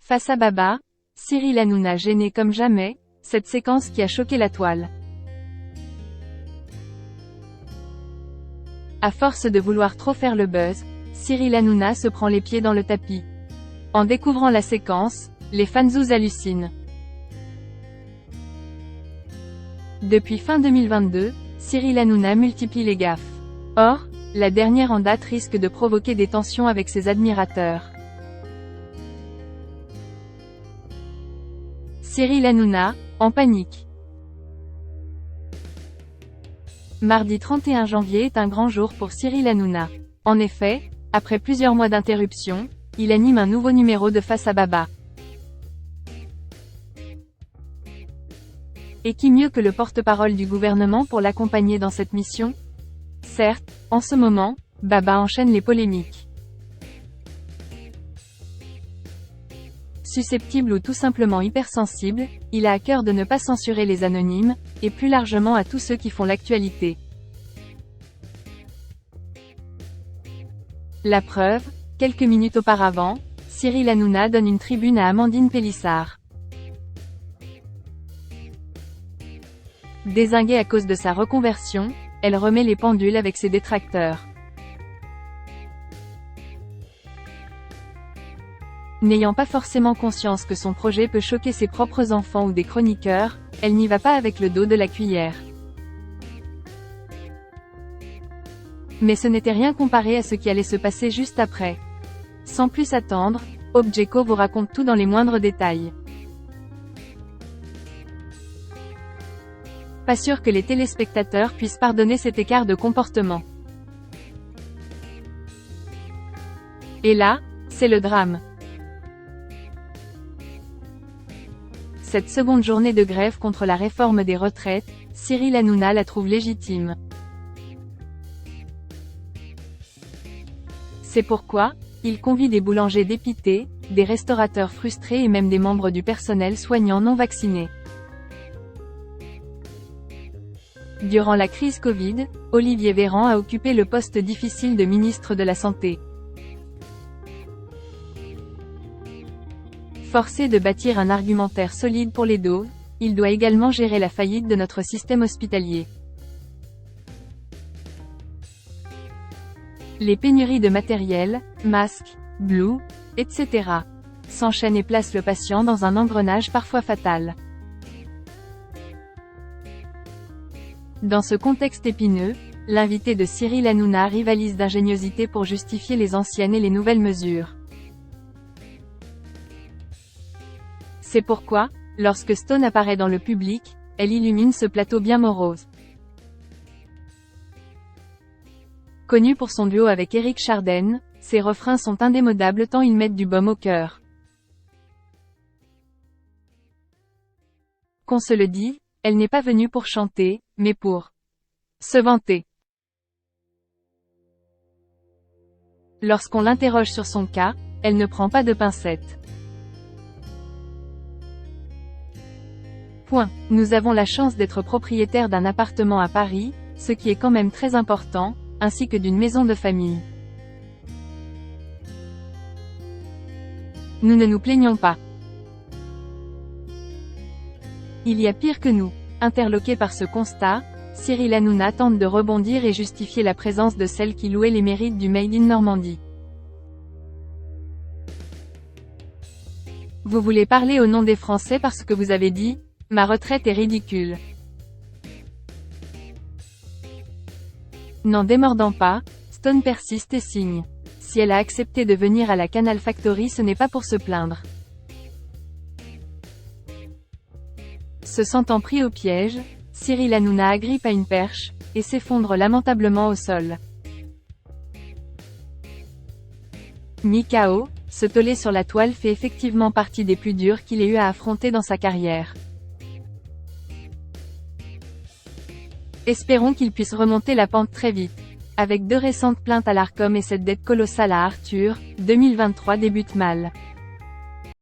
Face à Baba, Cyril Hanouna gêné comme jamais, cette séquence qui a choqué la toile. À force de vouloir trop faire le buzz, Cyril Hanouna se prend les pieds dans le tapis. En découvrant la séquence, les fanzous hallucinent. Depuis fin 2022, Cyril Hanouna multiplie les gaffes. Or, la dernière en date risque de provoquer des tensions avec ses admirateurs. Cyril Hanouna, en panique. Mardi 31 janvier est un grand jour pour Cyril Hanouna. En effet, après plusieurs mois d'interruption, il anime un nouveau numéro de Face à Baba. Et qui mieux que le porte-parole du gouvernement pour l'accompagner dans cette mission? Certes, en ce moment, Baba enchaîne les polémiques. Susceptible ou tout simplement hypersensible, il a à cœur de ne pas censurer les anonymes, et plus largement à tous ceux qui font l'actualité. La preuve, quelques minutes auparavant, Cyril Hanouna donne une tribune à Amandine Pélissard. Dézinguée à cause de sa reconversion, elle remet les pendules avec ses détracteurs. N'ayant pas forcément conscience que son projet peut choquer ses propres enfants ou des chroniqueurs, elle n'y va pas avec le dos de la cuillère. Mais ce n'était rien comparé à ce qui allait se passer juste après. Sans plus attendre, Objeco vous raconte tout dans les moindres détails. Pas sûr que les téléspectateurs puissent pardonner cet écart de comportement. Et là, c'est le drame. Cette seconde journée de grève contre la réforme des retraites, Cyril Hanouna la trouve légitime. C'est pourquoi, il convie des boulangers dépités, des restaurateurs frustrés et même des membres du personnel soignant non vaccinés. Durant la crise Covid, Olivier Véran a occupé le poste difficile de ministre de la Santé. Forcé de bâtir un argumentaire solide pour les doses, il doit également gérer la faillite de notre système hospitalier. Les pénuries de matériel, masques, blouses, etc. s'enchaînent et placent le patient dans un engrenage parfois fatal. Dans ce contexte épineux, l'invité de Cyril Hanouna rivalise d'ingéniosité pour justifier les anciennes et les nouvelles mesures. C'est pourquoi, lorsque Stone apparaît dans le public, elle illumine ce plateau bien morose. Connu pour son duo avec Éric Chardin, ses refrains sont indémodables tant ils mettent du baume au cœur. Qu'on se le dise, elle n'est pas venue pour chanter, mais pour se vanter. Lorsqu'on l'interroge sur son cas, elle ne prend pas de pincettes. Point. Nous avons la chance d'être propriétaires d'un appartement à Paris, ce qui est quand même très important, ainsi que d'une maison de famille. Nous ne nous plaignons pas. Il y a pire que nous. Interloqué par ce constat, Cyril Hanouna tente de rebondir et justifier la présence de celle qui louait les mérites du Made in Normandie. Vous voulez parler au nom des Français parce que vous avez dit « Ma retraite est ridicule ». N'en démordant pas, Stone persiste et signe. Si elle a accepté de venir à la Canal Factory, ce n'est pas pour se plaindre. Se sentant pris au piège, Cyril Hanouna agrippe à une perche, et s'effondre lamentablement au sol. Mis KO, ce tollé sur la toile fait effectivement partie des plus durs qu'il ait eu à affronter dans sa carrière. Espérons qu'il puisse remonter la pente très vite. Avec 2 récentes plaintes à l'Arcom et cette dette colossale à Arthur, 2023 débute mal.